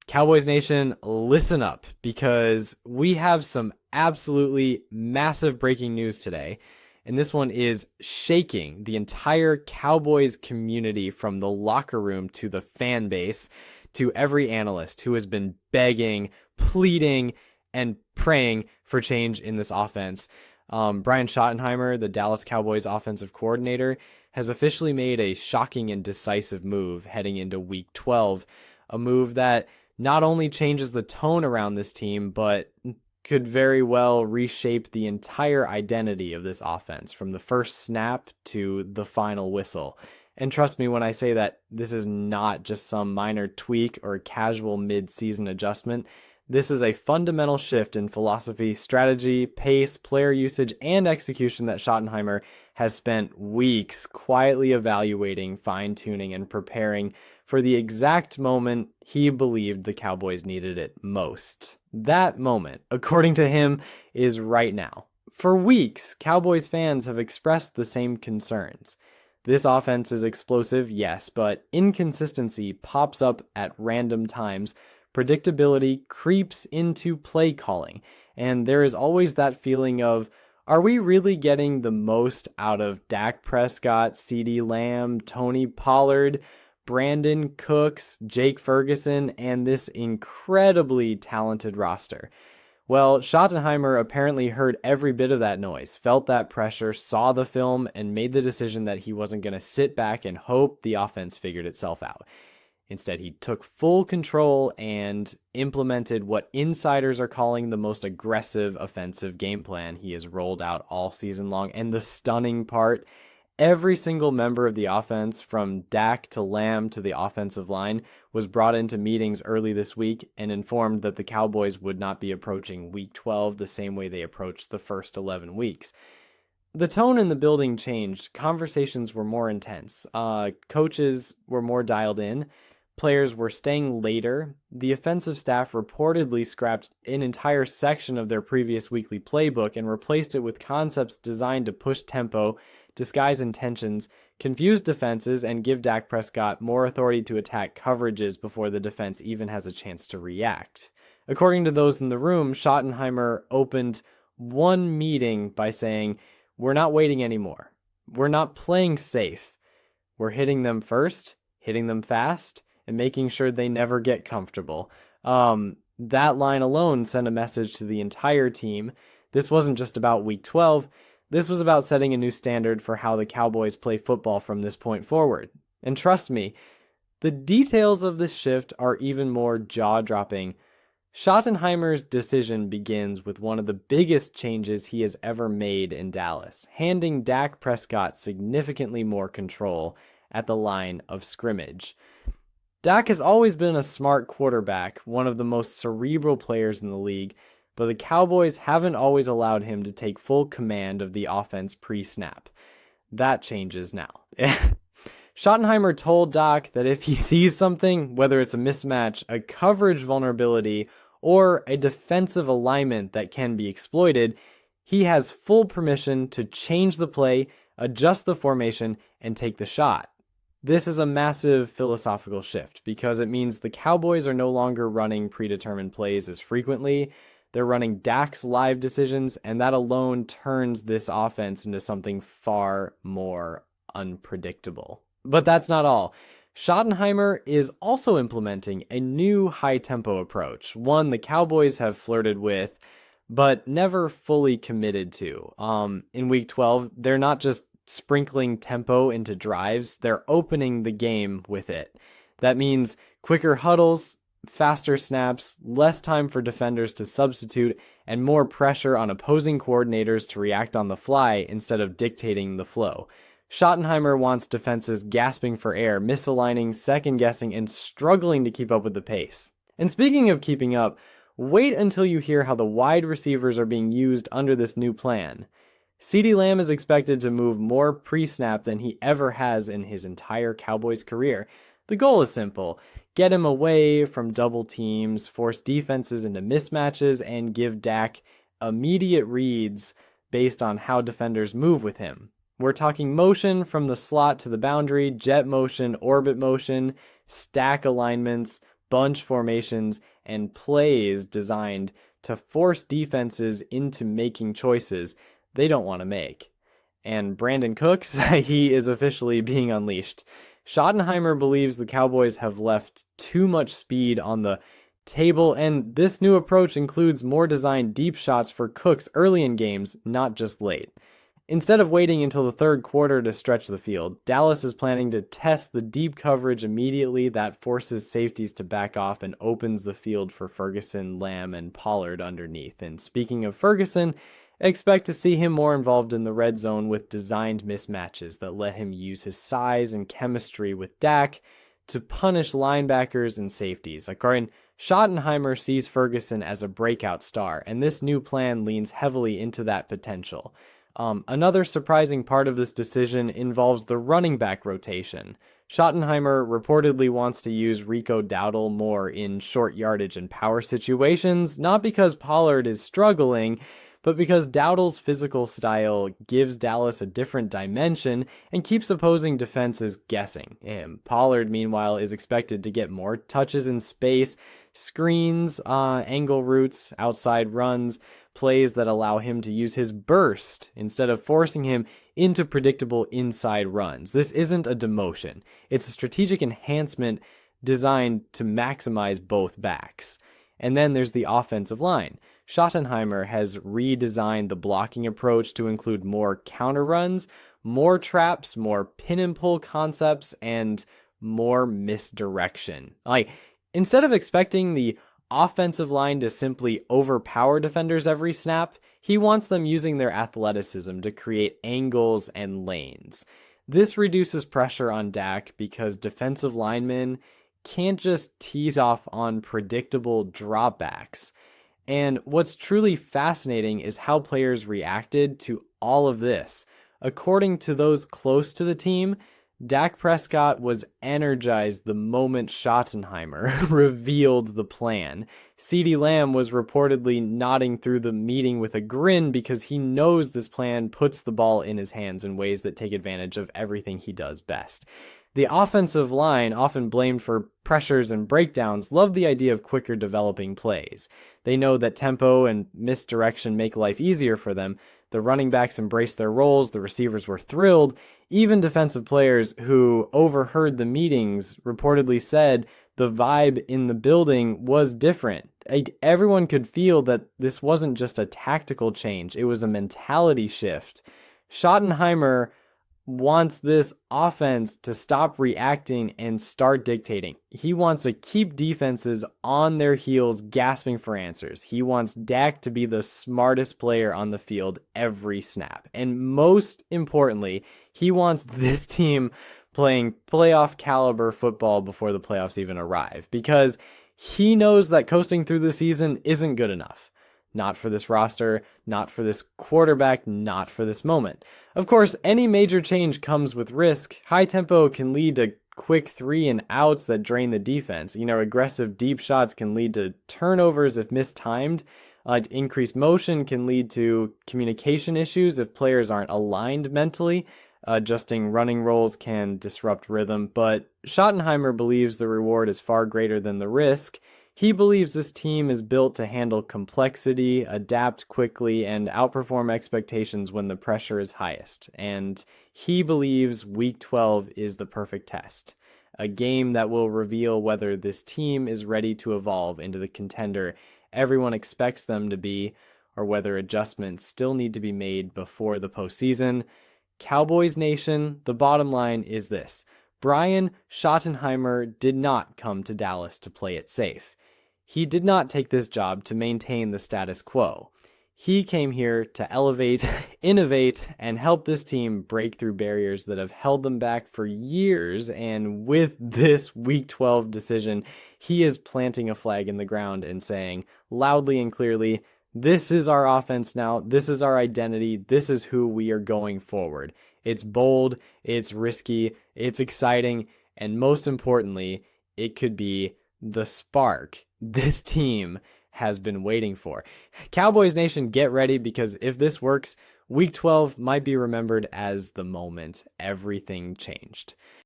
Cowboys Nation, listen up because we have some absolutely massive breaking news today. And this one is shaking the entire Cowboys community from the locker room to the fan base to every analyst who has been begging, pleading, and praying for change in this offense. Brian Schottenheimer, the Dallas Cowboys offensive coordinator, has officially made a shocking and decisive move heading into Week 12, a move that not only changes the tone around this team, but could very well reshape the entire identity of this offense from the first snap to the final whistle. And trust me when I say that this is not just some minor tweak or casual mid-season adjustment. This is a fundamental shift in philosophy, strategy, pace, player usage, and execution that Schottenheimer has spent weeks quietly evaluating, fine-tuning, and preparing for the exact moment he believed the Cowboys needed it most. That moment, according to him, is right now. For weeks, Cowboys fans have expressed the same concerns. This offense is explosive, yes, but inconsistency pops up at random times. Predictability creeps into play calling, and there is always that feeling of, are we really getting the most out of Dak Prescott, CeeDee Lamb, Tony Pollard, Brandon Cooks, Jake Ferguson, and this incredibly talented roster? Well, Schottenheimer apparently heard every bit of that noise, felt that pressure, saw the film, and made the decision that he wasn't going to sit back and hope the offense figured itself out. Instead, he took full control and implemented what insiders are calling the most aggressive offensive game plan he has rolled out all season long. And the stunning part, every single member of the offense, from Dak to Lamb to the offensive line, was brought into meetings early this week and informed that the Cowboys would not be approaching Week 12 the same way they approached the first 11 weeks. The tone in the building changed. Conversations were more intense. Coaches were more dialed in. Players were staying later. The offensive staff reportedly scrapped an entire section of their previous weekly playbook and replaced it with concepts designed to push tempo, disguise intentions, confuse defenses, and give Dak Prescott more authority to attack coverages before the defense even has a chance to react. According to those in the room, Schottenheimer opened one meeting by saying, "We're not waiting anymore. We're not playing safe. We're hitting them first, hitting them fast, and making sure they never get comfortable." That line alone sent a message to the entire team. This wasn't just about Week 12. This was about setting a new standard for how the Cowboys play football from this point forward. And trust me, the details of this shift are even more jaw-dropping. Schottenheimer's decision begins with one of the biggest changes he has ever made in Dallas, handing Dak Prescott significantly more control at the line of scrimmage. Dak has always been a smart quarterback, one of the most cerebral players in the league, but the Cowboys haven't always allowed him to take full command of the offense pre-snap. That changes now. Schottenheimer told Dak that if he sees something, whether it's a mismatch, a coverage vulnerability, or a defensive alignment that can be exploited, he has full permission to change the play, adjust the formation, and take the shot. This is a massive philosophical shift because it means the Cowboys are no longer running predetermined plays as frequently. They're running Dak's live decisions, and that alone turns this offense into something far more unpredictable. But that's not all. Schottenheimer is also implementing a new high-tempo approach, one the Cowboys have flirted with, but never fully committed to. In Week 12, they're not just sprinkling tempo into drives, they're opening the game with it. That means quicker huddles, faster snaps, less time for defenders to substitute, and more pressure on opposing coordinators to react on the fly instead of dictating the flow. Schottenheimer wants defenses gasping for air, misaligning, second-guessing, and struggling to keep up with the pace. And speaking of keeping up, wait until you hear how the wide receivers are being used under this new plan. CeeDee Lamb is expected to move more pre-snap than he ever has in his entire Cowboys career. The goal is simple: get him away from double teams, force defenses into mismatches, and give Dak immediate reads based on how defenders move with him. We're talking motion from the slot to the boundary, jet motion, orbit motion, stack alignments, bunch formations and plays designed to force defenses into making choices they don't want to make. And Brandon Cooks, he is officially being unleashed. Schottenheimer believes the Cowboys have left too much speed on the table, and this new approach includes more designed deep shots for Cooks early in games, not just late. Instead of waiting until the third quarter to stretch the field, Dallas is planning to test the deep coverage immediately. That forces safeties to back off and opens the field for Ferguson, Lamb, and Pollard underneath. And speaking of Ferguson, expect to see him more involved in the red zone with designed mismatches that let him use his size and chemistry with Dak to punish linebackers and safeties. According Schottenheimer sees Ferguson as a breakout star, and this new plan leans heavily into that potential. Another surprising part of this decision involves the running back rotation. Schottenheimer reportedly wants to use Rico Dowdle more in short yardage and power situations, not because Pollard is struggling, but because Dowdle's physical style gives Dallas a different dimension and keeps opposing defenses guessing. Pollard, meanwhile, is expected to get more touches in space, screens, angle routes, outside runs, plays that allow him to use his burst instead of forcing him into predictable inside runs. This isn't a demotion. It's a strategic enhancement designed to maximize both backs. And then there's the offensive line. Schottenheimer has redesigned the blocking approach to include more counter runs, more traps, more pin and pull concepts, and more misdirection. Instead of expecting the offensive line to simply overpower defenders every snap, he wants them using their athleticism to create angles and lanes. This reduces pressure on Dak because defensive linemen can't just tease off on predictable dropbacks. And what's truly fascinating is how players reacted to all of this. According to those close to the team, Dak Prescott was energized the moment Schottenheimer revealed the plan. CeeDee Lamb was reportedly nodding through the meeting with a grin because he knows this plan puts the ball in his hands in ways that take advantage of everything he does best. The offensive line, often blamed for pressures and breakdowns, love the idea of quicker developing plays. They know that tempo and misdirection make life easier for them. The running backs embraced their roles, the receivers were thrilled. Even defensive players who overheard the meetings reportedly said the vibe in the building was different. Everyone could feel that this wasn't just a tactical change, it was a mentality shift. Schottenheimer wants this offense to stop reacting and start dictating. He wants to keep defenses on their heels gasping for answers. He wants Dak to be the smartest player on the field every snap. And most importantly, he wants this team playing playoff caliber football before the playoffs even arrive, because he knows that coasting through the season isn't good enough. Not for this roster, not for this quarterback, not for this moment. Of course, any major change comes with risk. High tempo can lead to quick 3 and outs that drain the defense. Aggressive deep shots can lead to turnovers if mistimed. Increased motion can lead to communication issues if players aren't aligned mentally. Adjusting running roles can disrupt rhythm, but Schottenheimer believes the reward is far greater than the risk. He believes this team is built to handle complexity, adapt quickly, and outperform expectations when the pressure is highest. And he believes Week 12 is the perfect test, a game that will reveal whether this team is ready to evolve into the contender everyone expects them to be, or whether adjustments still need to be made before the postseason. Cowboys Nation, the bottom line is this: Brian Schottenheimer did not come to Dallas to play it safe. He did not take this job to maintain the status quo. He came here to elevate, innovate, and help this team break through barriers that have held them back for years. And with this Week 12 decision, he is planting a flag in the ground and saying loudly and clearly, this is our offense now. This is our identity. This is who we are going forward. It's bold, it's risky, it's exciting, and most importantly, it could be the spark this team has been waiting for. Cowboys Nation, get ready, because if this works, Week 12 might be remembered as the moment everything changed.